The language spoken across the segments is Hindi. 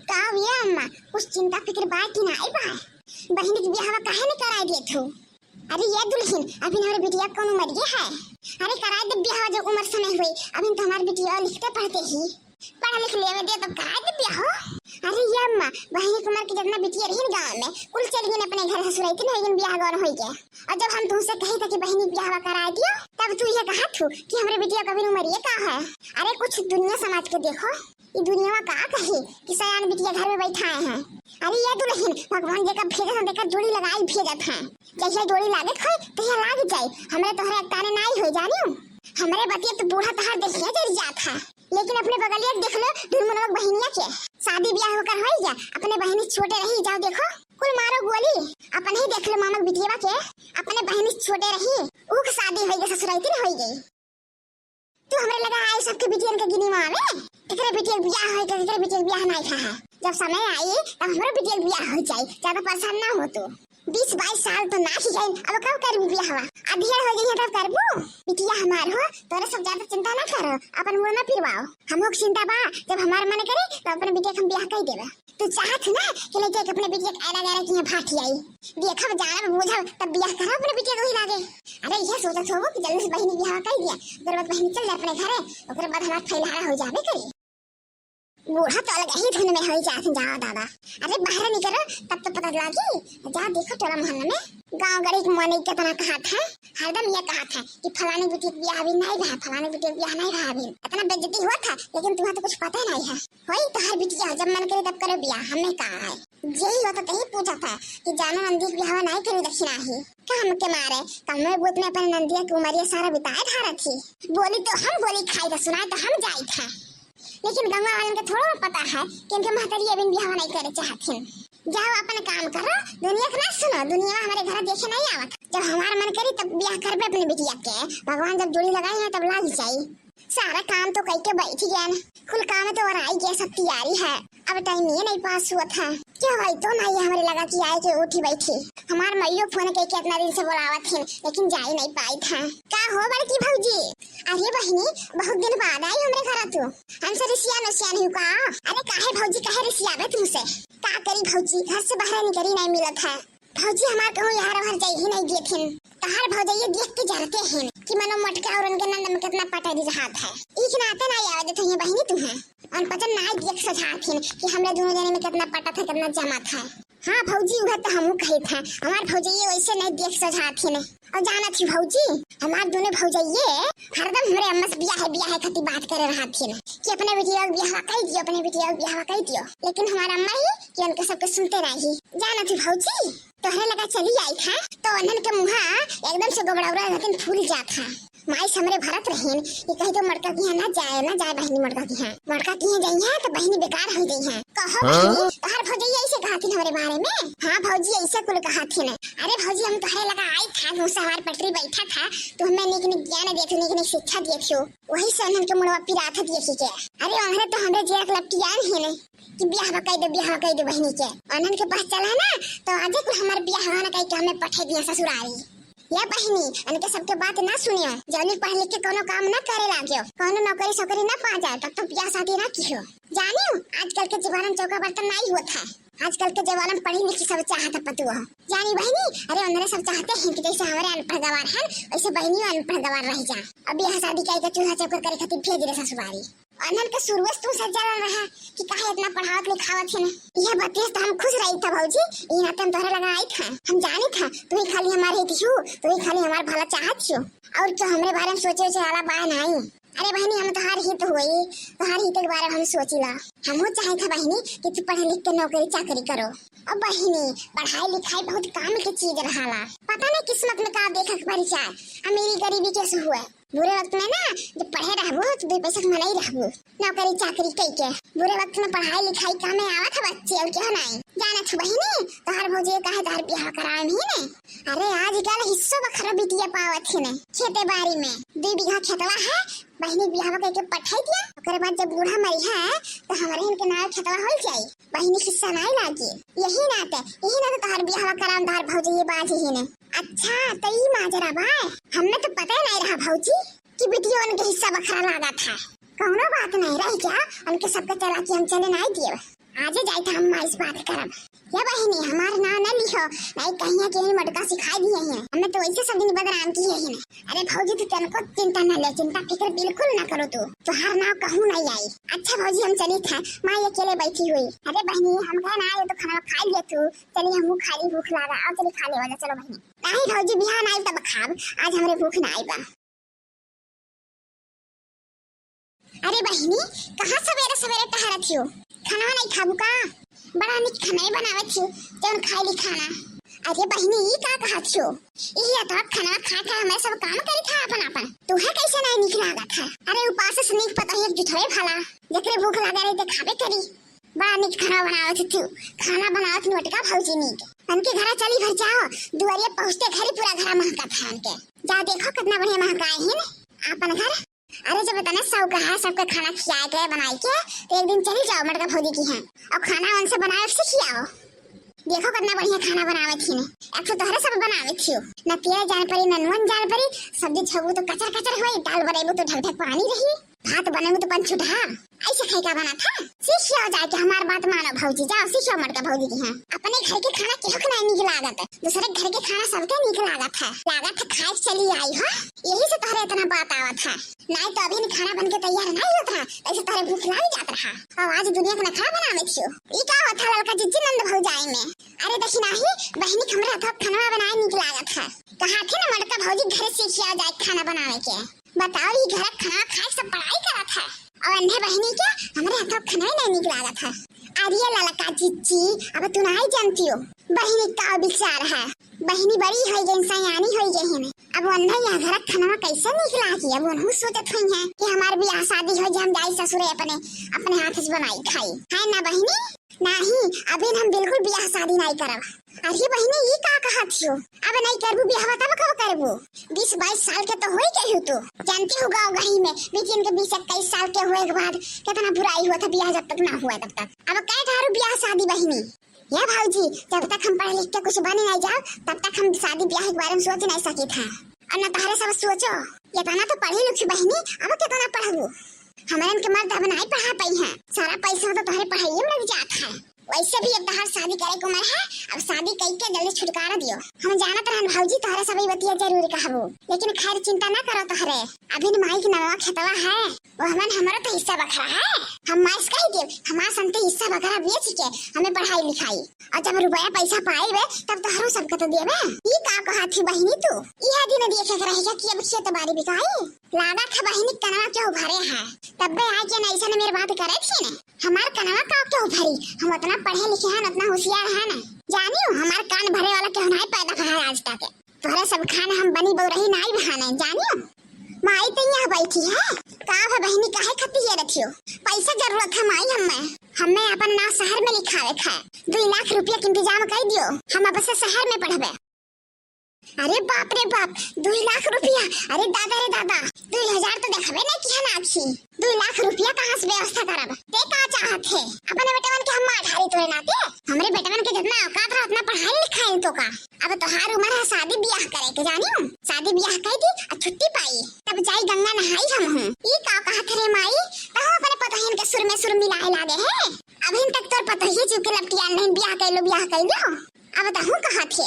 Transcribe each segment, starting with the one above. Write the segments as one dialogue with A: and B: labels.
A: का ये अम्मा कुछ चिंता फिक्र बात की नहीं बा। बहन की ब्याह काहे न कराए देत हो? अरे ये दुल्हन अभी हमारे बिटिया कौन उम्र ये है? अरे कराए दे ब्याह जो उम्र समय हुई। अभी तो हमारे बिटिया लिखते पढ़ते ही पढ़ा लिख लेवे दे तो कराए दे ब्याह। अरे ये अम्मा बहन की उम्र के जितना बिटिया रही गांव में कुल चली गई अपने घर ससुराल के नहीं ब्याह गौर हो गया। और जब हम तुमसे कहे था कि बहनी ब्याह करा दियो तब तू ये कहा थू कि हमारे बिटिया कभी उम्र ये का है। अरे कुछ दुनिया समाज के देखो, ये दुनिया में का कही कि सयान बिटिया घर में बैठाए हैं। अरे ये दुल्हन भगवान जी का भेजा देखा जोड़ी लगाई भेजत है। जैसे जोड़ी लागत है तो ये लाग जाए। हमरे तोहरे ताने नहीं हो जानियो। हमरे बतिया तो बूढ़ा तहार देखिए जर जात है, लेकिन अपने बगलिया देख लो ढुलमुनक बहनिया के शादी ब्याह होकर हो गया। अपने बहनी छोटे रही जाओ देखो कुल मारो गोली। अपन ही देख लो मामक बिटिया के अपने बहनी छोटे रही ऊक शादी हो गई ससुराल की हो गई। तू हमरे लगा आई सबके बिटियन के गिनी मावे तेरे बिटिया ब्याह हो गई तेरे बिटिया ब्याह नहीं था। जब समय आई तब हमारे बिटिया ब्याह हो जाए। ज्यादा परेशान ना हो तू। 20-22 साल तो ना ही जाए। अब कब कर ब्याह अधेड़ हो गई है तब करबू। बिटिया हमार हो तोरे सब ज्यादा चिंता ना करो। अपन मुंह ना फिरवाओ। हमको चिंता बा जब हमार मन करे तो अपने बिटिया हम ब्याह कर देबे। तू चाहत ना कि ले जाके अपने बिटिया के आला की भाठी आई देखब जाना बुझब तब ब्याह करा अपने बिटिया को ही लागे। अरे ये सोचत हो कि जल्दी से बहनी ब्याह कर दिया ओकर बाद बहनी चल जाए अपने घरे ओकर बाद हमार फैलहारा हो जाबे करी। बूढ़ा तो अलग ही धुन में हो जाते जाओ दादा। अरे बाहर निकलो तब तो पता लगी। जा देखो टोला मोहल्ला में गांव गड़ी के मन कितना कहा था हरदम ये कहा था कि फलाने बेटी ब्याह भी नहीं रहा फलाने बेटी ब्याह नहीं रहा। अभी इतना बेइज्जती हुआ था लेकिन तुम्हें तो कुछ पता नहीं है। वही तो हर बिटिया जब मन करे तब करो ब्याह। हमें कहा है यही होता तो ही पूछा था कि जानो नंदी ब्याह नहीं करी दक्षिणा ही काम के मारे कम में बुत में अपने नंदिया की उमरिया सारा बिताए धारा थी। बोली तो हम बोली खाई तो सुनाए तो हम जाए था। लेकिन गंगा वालन के थोड़ा पता है कि इनके महतारी अभी ब्याह नहीं करे चाहथिन। जाओ अपन काम करो दुनिया का ना सुनो। दुनिया हमारे घर देखे नहीं आवत। जब हमारा मन करी तब ब्याह करबे अपने बिटिया के। भगवान जब जोड़ी लगाई है तब लाग जाई। सारा काम तो कई के बैठ गया न कुल काम तो और आई गया सब तैयारी है। अब टाइम ये नहीं पास हुआ था क्या भाई तो नहीं हमारे लगा कि आए के उठी बैठी। हमार मैयो फोन के कितना दिन से बुलावत थी लेकिन जा ही नहीं पाई था। क्या हो बड़की भौजी? अरे बहनी बहुत दिन बाद आई हमरे घर तू। हमसे रिसिया नसिया नहीं का? अरे काहे भौजी काहे रिसियाबे तुमसे? का करी भौजी घर से बाहर निकली नहीं मिलत है। भौजी हमार कहूँ यार भर जाई ही नहीं गेथिन। तहार भौजी ये देखते जानते हैं कि मनो मटका और उनके नंद में कितना पटारी रहात है। एक नाते नहीं आवे देते हैं बहनी तुम्हें और पता नहीं देख सजाथिन कि हमरे दोनों जने में कितना पटा था कितना जमा था। हाँ भौजी वह तो हमू कही था हमार भौजी ये वैसे नहीं देख सजाथिन। और जाना थी भौजी हमार दोनों भौजी ये हरदम हमरे अम्मा से ब्याह खती बात करे रहा थी कि अपने बिटिया ब्याह कर दियो अपने बिटिया ब्याह कर दियो। लेकिन हमारा अम्मा ही कि उनके सबके सुनते रही। जाना थी भौजी तोहरे लगा चली आई था तो अनन के मुहा एकदम से गोबड़ावरा लेकिन फूल जात था। माई हमरे भरत रहीन कि कहीं तो मटका की है ना जाए बहनी मटका की है जाई है तो बहनी बेकार हो गई है। कहो बहनी तोहर भौजी ऐसे कहा थी हमारे बारे में? हाँ भौजी ऐसे कुल कहा थी। अरे भौजी हम तोहरे लगा आई था मुझसे हमारे पटरी बैठा था तो हमें निक ज्ञान देते निक शिक्षा दिए वही से अनन के मुड़वा पिरा था दिए के। अरे उन्हें तो हमरे जेक लपटियान ही नहीं कि ब्याह कई दे बहनी के। अनन के पास चला ना तो आज कुल हमारे ब्याह होना कहीं के हमें पठे दिया ससुरारी। या बहनी उनके सबके बात ना सुनियो। जल्दी पढ़ लिख के कोनो काम ना करे लागियो कोनो नौकरी सोकरी ना पा जाए तब तो ब्याह शादी ना कियो। जानियो आजकल के जमाना में चौका बर्तन नहीं होता है। आजकल के जमाना में पढ़ी लिखी सब चाहता पतुआ जानी बहनी। अरे उन्होंने सब चाहते हैं कि जैसे हमारे अनपढ़ गवार है वैसे बहनी अनपढ़ गवार रह जा। अब ब्याह शादी का चूल्हा चौका करे खातिर भेज दे ससुरारी। अनन के शुरुआत तू सज्जन रहा कि काहे इतना पढ़ावत लिखावत है ना। यह बतेस तो हम खुश रही था भौजी ई नाते हम तोहरे लगा आई था। हम जानी था तू ही खाली हमारे हित छु तू ही खाली हमार भला चाहत छु और तो हमरे बारे में सोचे वाला बा नहीं। अरे बहनी हम तोहार हित हुई तोहार हित के बारे में हम सोचिला। हमहू चाहे था बहनी कि तू पढ़ लिख के नौकरी चाकरी करो। अब बहनी पढ़ाई लिखाई बहुत काम की चीज रहाला। पता नहीं किस्मत में का देखा परिचय अमीरी गरीबी कैसे हुआ। बुरे वक्त में ना जब पढ़े रहबो तो 2 पैसा कमा नहीं रहबो नौकरी चाकरी कई के। बुरे वक्त में पढ़ाई लिखाई काम में आवत है बच्चे और क्या नहीं। जाना छ बहनी तोहार भौजी काहे तोहार ब्याह कराए ही ने। अरे आजकल हिस्सों बखरा बिटिया पावत ही ने खेते बाड़ी में 2 बीघा खेतवा है बहनी ब्याह करके पठाई दिया। ओकरे बाद जब बूढ़ा मरी है तो हमारे इनके नाव खेतवा हो जाई बहनी हिस्सा नहीं लागी। यही नाते तोहार ब्याह कराम तोहार भौजी ये बात ही ने। अच्छा तो ई माजरा बा हमें तो पता नहीं रहा भौजी कि बिटिया उनके हिस्सा बखरा लगा था। कौनो बात नहीं रही क्या उनके सबके चला कि हम चले नहीं दिए। आज जाए था हम इस बात करब। या बहनी हमार नाम न लिखो, नहीं कहीं के मटका सिखाई दिए हैं हमें तो वैसे सब दिन बदनाम किए हैं। अरे भौजी तू तनको चिंता न ले, चिंता फिक्र बिल्कुल न करो तू, तुहार नाव कहूँ नहीं आई। अच्छा भौजी हम चली था, माँ अकेले बैठी हुई। अरे बहनी हम कहे ना आए तो खाना खा लिया तू, चली हम खाली भूख लगा और चली खा ले। चलो बहनी। नहीं भौजी बिहान आई तब खाब, आज हमरे भूख न आई बा। अरे बहनी कहाँ सवेरे सवेरे टहरत हो, खाना नहीं खाबू का? बड़ा निक खाना बनावत हो, जौन खाली खाना। अरे बहनी ये का कहत हो, ये तो खाना खा खा हमें सब काम करी था अपन अपन, तुहे कैसे नहीं निक लागत है? अरे उपास से निक पता है जुठवे भला, जकरे भूख लगा रही ते खाबे करी। बड़ा निक खाना बनावत तू, खाना बनावत नोटका भौजी निक। उनके घर चली भर जाओ, दुआरिया पहुंचते घर पूरा घर महका था उनके। जा देखो कितना बढ़िया महकाए हैं अपन घर। अरे जब बताना सब कहा सबका खाना खिया के बनाई के तो एक दिन चली जाओ मटका भौजी की है और खाना उनसे बनाए से खियाओ। देखो कितना बढ़िया खाना बनावे थी ने, एक तो तोहरे सब बनावे थी न तेरे जान परी न नून जान परी। सब्जी छबू तो कचर कचर होई, दाल बनेबू तो ढक ढक पानी रही, भात बनेबू तो पंच छुटा। ऐसे खाई का बना था? सीखियो जाके हमार बात मानो भौजी, जाओ सीखियो मटका भौजी की है। अपने घर के खाना केहू के नहीं निक लागत, दूसरे घर के खाना सबके निक लागत है। लागत है खाए चली आई हो, यही से तोहरे इतना बात आवत है। नहीं तो अभी खाना बन के तैयार नहीं होता है, ऐसे तोहरे भूख लग जात रहा। और आज दुनिया का खाना बनावे छियो, ई का होता लड़का जिज्जी नंद भौजाई में। अरे देखी नहीं बहनी हमरा तो खाना बनाए निक लागत है। कहा थे ना मटका भौजी घर सीखिया जाए खाना बनावे के। बताओ ये घर खाना खाए सब पढ़ाई करत है और अन्य बहनी के हमारे हाथों खाना नहीं निक लागत है। अरे ललका चिच्ची अब तू नहीं जानती हो बहनी का विचार है। बहनी बड़ी हो गई सयानी हो गई है, अब अन्य यहाँ घर खाना कैसे निक लागी। अब उन्होंने सोचत हुई है कि हमारे ब्याह शादी हो जाए हम जाए ससुरे अपने हाथ से बनाई खाई है ना बहनी। नहीं अभी हम बिल्कुल ब्याह शादी नहीं करब। अरे बहनी ये का कहत हो, अब नहीं करबू ब्याह तब कब करबू? 20-22 साल के तो होई गई हो तू, जानती हो गाँव गही में बीतिन के 20-21 साल के हुए के बाद कितना बुराई हुआ था ब्याह जब तक ना हुआ तब तक। अब कह ठारू ब्याह शादी बहनी? ये भाजी जब तक हम पढ़ लिख के कुछ बने नहीं जाओ तब तक हम शादी ब्याह के बारे में सोच नहीं सकी था। और न तारे सब सोचो कितना तो पढ़ी लिखी बहनी, अब कितना पढ़बू? हमारे के मर्द अब नहीं पढ़ा पाई है, सारा पैसा तो तुम्हारे पढ़ाई में लग जाता है। वैसे भी अब तहार शादी करे को उम्र है, अब शादी करके जल्दी छुटकारा दियो। हम जानत रहन भौजी तोहरे सभी बतिया जरूर कहबो, लेकिन खैर चिंता ना करो तोहरे। अभी माई की नवा खेतवा है वो हमारा तो हिस्सा बखरा है, हम माइस कह देव हमारा संते हिस्सा बखरा बेच के हमें पढ़ाई लिखाई और जब रुपया पैसा पाएबे तब तोहरो सबके तो देबे। ई का कहा थी बहनी तू, यह दिन देखे रहेगा कि अब खेत बाड़ी बिकाई लागा था बहनी कनवा क्यों भरे है। तब आए के नहीं ऐसा मेरे बात करे थी ने, हमार कनवा का क्यों भरी? हम उतना पढ़े लिखे हैं उतना होशियार है ना, जानियो हमार कान भरे वाला क्यों नहीं पैदा है आज तक। तोहरे सब खाना हम बनी बहु रही नहीं बहाने जानियो। माई तो यहाँ बैठी है का है बहनी काहे खती है रखियो? पैसा जरूरत है माई हमें अपन ना शहर में लिखावे खा 2 लाख रुपया के इंतजाम कर दियो, हम अब से शहर में पढ़बे। अरे बाप रे बाप 2 लाख रुपया? अरे दादा रे दादा 2000 तो देखबे नहीं कि हम आखी 2 लाख रुपया कहाँ से व्यवस्था करब? ते का चाहत है अपने बेटवन के हम ढारी तोड़े नाते? हमरे बेटवन के जितना औकात रहा उतना पढ़ाई लिखाई तो का। अब तोहार उम्र है शादी ब्याह करे के जानियो, शादी ब्याह कर दी और छुट्टी पाई तब जाई गंगा नहाई हम हूँ। ई का कहत रे माई तहो अपने पतोहिन के सुर में सुर मिलाए लागे है। अभी तक तोर पतोही चुके लपटिया नहीं ब्याह कर लो अब तहु कहा थे।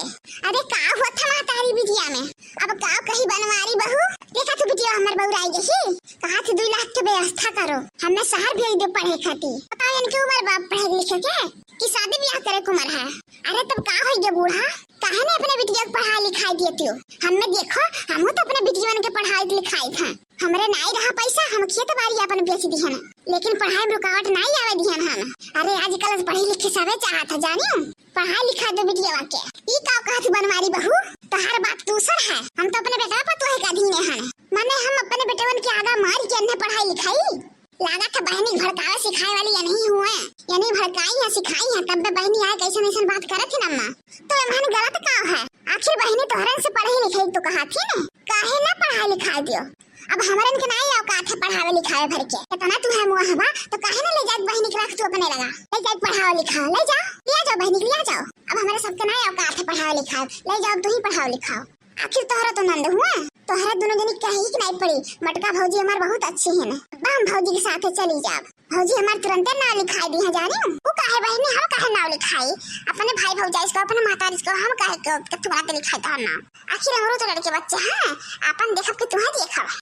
A: अरे का हुआ था तारी बिटिया में? अब का कही बनवारी बहू देखा तू बिटिया हमर बहू आई गई कहा थी 2 लाख के व्यवस्था करो हमें शहर भेज दो पढ़े खाती। पता है इनके उम्र बाप पढ़े लिखे के कि शादी ब्याह करे को उम्र है। अरे तब का हो गया बूढ़ा काहे ने अपने बिटिया को पढ़ाई लिखाई देती हो? हमें देखो हम तो अपने बिटिया के पढ़ाई लिखाई था, हमरे नहीं रहा पैसा हम खेत बाड़ी अपन बेच दी है लेकिन पढ़ाई में रुकावट नहीं आवे दी हम। अरे आजकल पढ़ी लिखी सबे चाहत है जानियो, पढ़ाई लिखा दो बिटिया के। ई का कहत बनवारी बहू तोहार बात दूसर है, हम तो अपने बेटा पर तोहे का धीने हैं माने हम अपने बेटवन के आगा मार के अन्य पढ़ाई लिखाई। लागत है बहनी भड़कावे सिखाए वाली या नहीं हुए या नहीं भड़काई है सिखाई है तब बहनी आए कैसे ऐसा बात करे थी नम्मा तो मन गलत का है। आखिर बहनी तोहरन से पढ़ी लिखाई तो कहा थी ना काहे ना पढ़ाई लिखाई दियो। अब हमारन के नहीं औकात है पढ़ावे लिखावे भर के इतना तू है मुआ हवा तो काहे ना ले जा बहनी के रख तू अपने लगा ले जा पढ़ाओ लिखाओ ले जाओ बहनी ले जाओ। अब हमारे सबके नहीं औकात है पढ़ावे लिखाओ ले जाओ तू ही पढ़ाओ लिखाओ। आखिर तोहरा तो नंद हुआ तोहरा दोनों जनी कहीं की नहीं पड़ी। मटका भौजी हमार बहुत अच्छी है ना, हम भौजी के साथ चली जाब। भौजी हमार तुरंत नाव लिखाई दी है जाने। वो काहे बहनी हम काहे नाव लिखाई? अपने भाई भौजाई इसको अपने मातारी इसको हम काहे तुम्हारा के लिखाई तो नाम। आखिर हमरो तो लड़के बच्चे हैं, अपन देखब के तुम्हारी देखब।